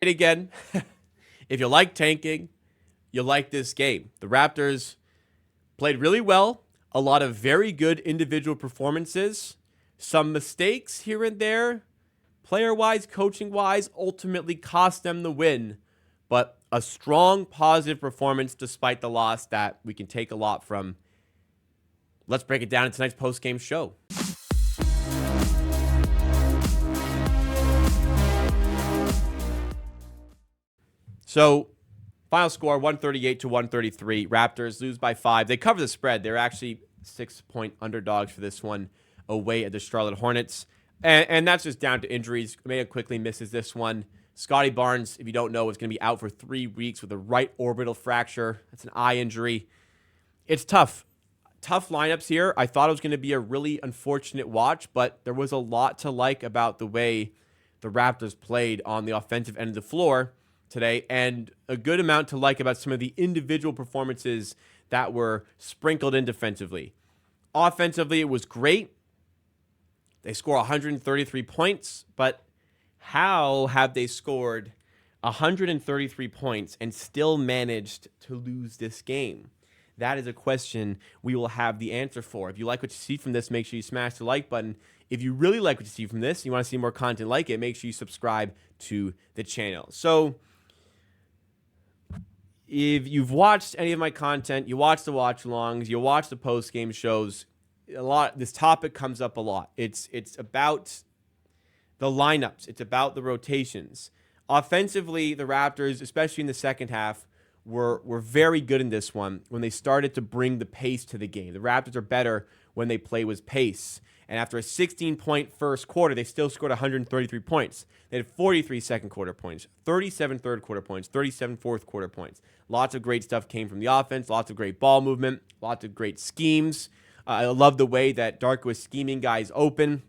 Again, if you like tanking, you like this game. The Raptors played really well, a lot of very good individual performances, some mistakes here and there, player-wise, coaching-wise, ultimately cost them the win, but a strong positive performance despite the loss that we can take a lot from. Let's break it down in tonight's post-game show. So, final score 138-133. Raptors lose by 5. They cover the spread. They're actually 6-point underdogs for this one away at the Charlotte Hornets. And that's just down to injuries. Maya quickly misses this one. Scottie Barnes, if you don't know, is going to be out for 3 weeks with a right orbital fracture. That's an eye injury. It's tough. Tough lineups here. I thought it was going to be a really unfortunate watch, but there was a lot to like about the way the Raptors played on the offensive end of the floor today, and a good amount to like about some of the individual performances that were sprinkled in defensively. Offensively, it was great. They score 133 points, but how have they scored 133 points and still managed to lose this game? That is a question we will have the answer for. If you like what you see from this, make sure you smash the like button. If you really like what you see from this, you want to see more content like it, make sure you subscribe to the channel. So, if you've watched any of my content, you watch the watch-alongs, you watch the post-game shows, this topic comes up a lot. It's about the lineups. It's about the rotations. Offensively, the Raptors, especially in the second half, were very good in this one when they started to bring the pace to the game. The Raptors are better when they play with pace. And after a 16-point first quarter, they still scored 133 points. They had 43 second-quarter points, 37 third-quarter points, 37 fourth-quarter points. Lots of great stuff came from the offense, lots of great ball movement, lots of great schemes. I love the way that Darko was scheming guys open,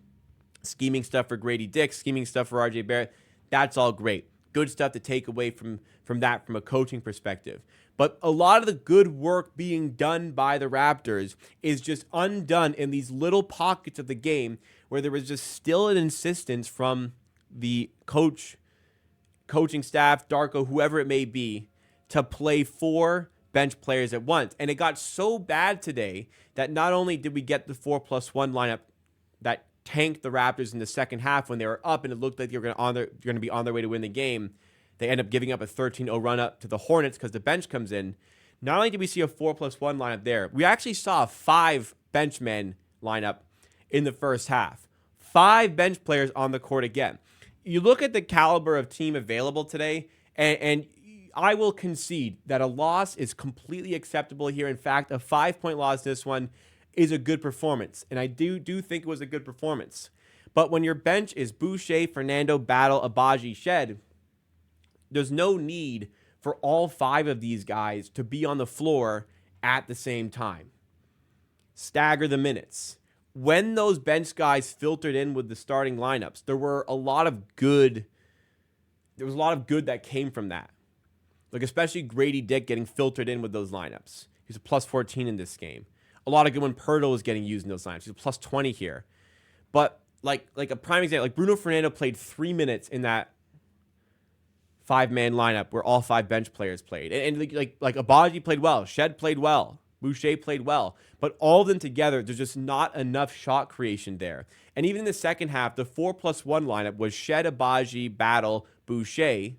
scheming stuff for Gradey Dick, scheming stuff for RJ Barrett. That's all great. Good stuff to take away from that from a coaching perspective. But a lot of the good work being done by the Raptors is just undone in these little pockets of the game where there was just still an insistence from the coaching staff, Darko, whoever it may be, to play 4 bench players at once. And it got so bad today that not only did we get the 4+1 lineup that tanked the Raptors in the second half when they were up and it looked like they were going to be on their way to win the game, they end up giving up a 13-0 run up to the Hornets because the bench comes in. Not only did we see a 4+1 lineup there, we actually saw a 5 benchman lineup in the first half. 5 bench players on the court again. You look at the caliber of team available today, and I will concede that a loss is completely acceptable here. In fact, a 5-point loss this one is a good performance, and I do think it was a good performance. But when your bench is Boucher, Fernando, Battle, Abaji, Shed, there's no need for all 5 of these guys to be on the floor at the same time. Stagger the minutes. When those bench guys filtered in with the starting lineups, there was a lot of good that came from that. Like especially Gradey Dick getting filtered in with those lineups. He's a plus 14 in this game. A lot of good when Pirtle was getting used in those lineups. He's a plus 20 here. But like a prime example, like Bruno Fernando played 3 minutes in that 5-man lineup where all 5 bench players played. And like Abaji played well. Shed played well. Boucher played well. But all of them together, there's just not enough shot creation there. And even in the second half, the 4+1 lineup was Shed, Abaji, Battle, Boucher,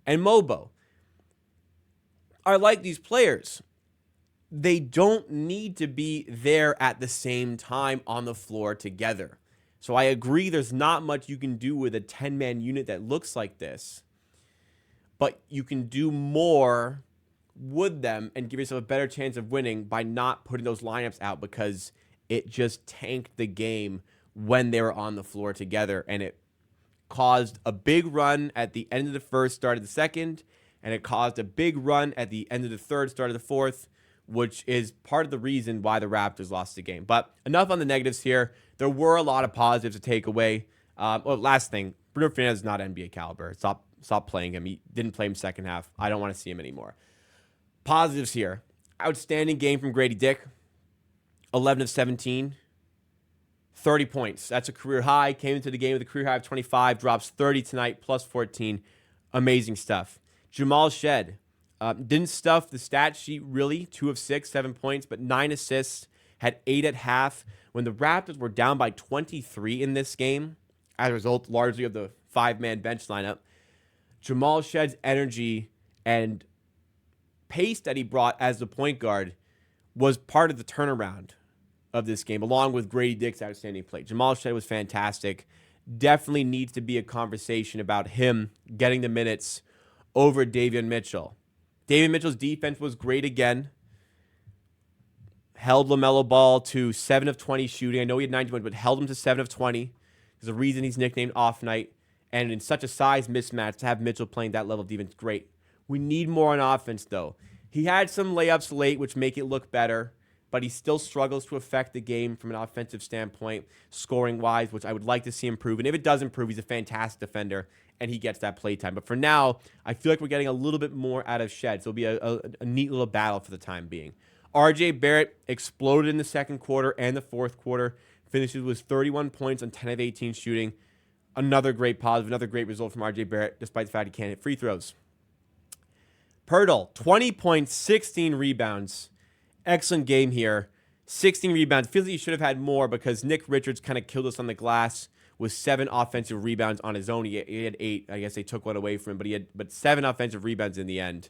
and Mobo. I like these players. They don't need to be there at the same time on the floor together. So I agree there's not much you can do with a 10-man unit that looks like this. But you can do more with them and give yourself a better chance of winning by not putting those lineups out because it just tanked the game when they were on the floor together. And it caused a big run at the end of the first, start of the second. And it caused a big run at the end of the third, start of the fourth, which is part of the reason why the Raptors lost the game. But enough on the negatives here. There were a lot of positives to take away. Last thing, Bruno Fernandez is not NBA caliber. Stop playing him. He didn't play him second half. I don't want to see him anymore. Positives here. Outstanding game from Gradey Dick. 11 of 17. 30 points. That's a career high. Came into the game with a career high of 25. Drops 30 tonight, plus 14. Amazing stuff. Jamal Shed didn't stuff the stat sheet really. 2 of 6, 7 points, but 9 assists, had 8 at half. When the Raptors were down by 23 in this game, as a result largely of the 5-man bench lineup, Jamal Shed's energy and pace that he brought as the point guard was part of the turnaround of this game, along with Gradey Dick's outstanding play. Jamal Shed was fantastic. Definitely needs to be a conversation about him getting the minutes over Davion Mitchell. Davion Mitchell's defense was great again. Held LaMelo Ball to 7 of 20 shooting. I know he had 91, but held him to 7 of 20. There's a reason he's nicknamed Off Night. And in such a size mismatch, to have Mitchell playing that level of defense, great. We need more on offense, though. He had some layups late, which make it look better, but he still struggles to affect the game from an offensive standpoint, scoring-wise, which I would like to see improve. And if it does improve, he's a fantastic defender, and he gets that play time. But for now, I feel like we're getting a little bit more out of Shed, so it'll be a neat little battle for the time being. RJ Barrett exploded in the second quarter and the fourth quarter, finishes with 31 points on 10 of 18 shooting. Another great positive, another great result from RJ Barrett, despite the fact he can't hit free throws. Pirtle, 20 points, 16 rebounds. Excellent game here. 16 rebounds. Feels like he should have had more because Nick Richards kind of killed us on the glass with 7 offensive rebounds on his own. He had 8. I guess they took one away from him, but 7 offensive rebounds in the end.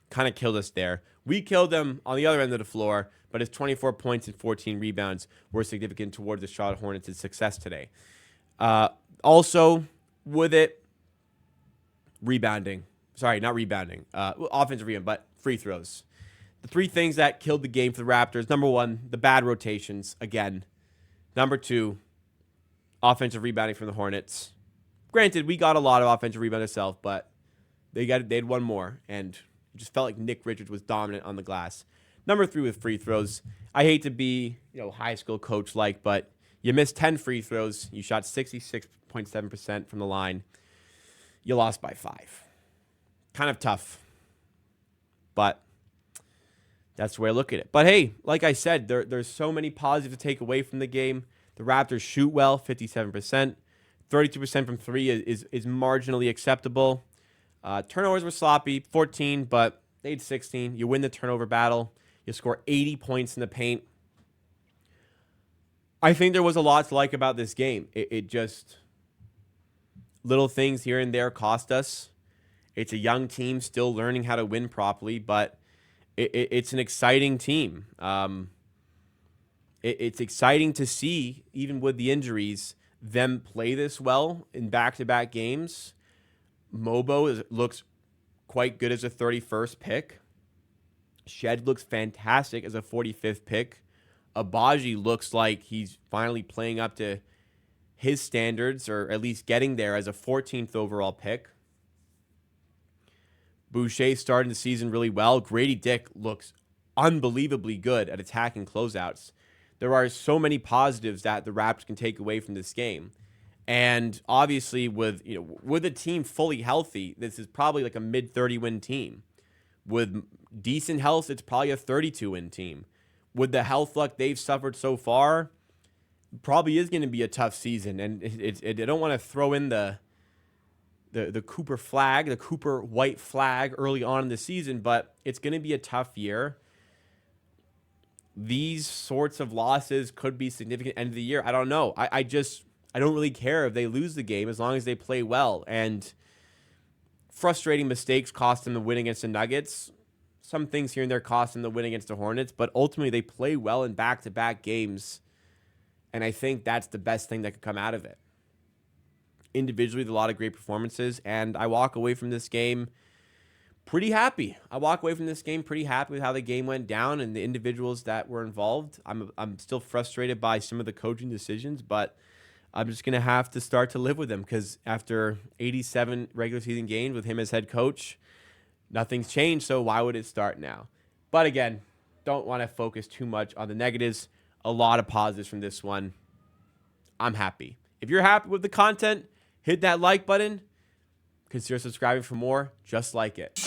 Kind of killed us there. We killed him on the other end of the floor, but his 24 points and 14 rebounds were significant towards the Charlotte Hornets' success today. Also, with it, rebounding. Sorry, not rebounding. Offensive rebound, but free throws. The 3 things that killed the game for the Raptors: number 1, the bad rotations, again. Number 2, offensive rebounding from the Hornets. Granted, we got a lot of offensive rebound ourselves, but they had one more, and it just felt like Nick Richards was dominant on the glass. Number 3 with free throws. I hate to be, high school coach-like, but you missed 10 free throws. You shot 66.7% from the line. You lost by 5. Kind of tough, but that's the way I look at it. But hey, like I said, there's so many positives to take away from the game. The Raptors shoot well, 57%. 32% from 3 is marginally acceptable. Turnovers were sloppy, 14, but they had 16. You win the turnover battle. You score 80 points in the paint. I think there was a lot to like about this game. It just, little things here and there cost us. It's a young team still learning how to win properly, but it's an exciting team. It's exciting to see, even with the injuries, them play this well in back-to-back games. Mobo looks quite good as a 31st pick. Shed looks fantastic as a 45th pick. Abaji looks like he's finally playing up to his standards, or at least getting there as a 14th overall pick. Boucher starting the season really well. Gradey Dick looks unbelievably good at attacking closeouts. There are so many positives that the Raptors can take away from this game. And obviously with a team fully healthy, this is probably like a mid-30 win team. With decent health, it's probably a 32 win team. With the health luck they've suffered so far, probably is going to be a tough season. And I don't want to throw in the Cooper flag, the Cooper white flag early on in the season, but it's going to be a tough year. These sorts of losses could be significant end of the year. I don't know. I don't really care if they lose the game as long as they play well. And frustrating mistakes cost them the win against the Nuggets. Some things here and there cost them the win against the Hornets, but ultimately they play well in back-to-back games. And I think that's the best thing that could come out of it. Individually, a lot of great performances, and I walk away from this game pretty happy. With how the game went down and the individuals that were involved. I'm still frustrated by some of the coaching decisions, but I'm just going to have to start to live with them, because after 87 regular season games with him as head coach, nothing's changed, so why would it start now? But again, don't want to focus too much on the negatives. A lot of positives from this one. I'm happy. If you're happy with the content, hit that like button. Consider subscribing for more just like it.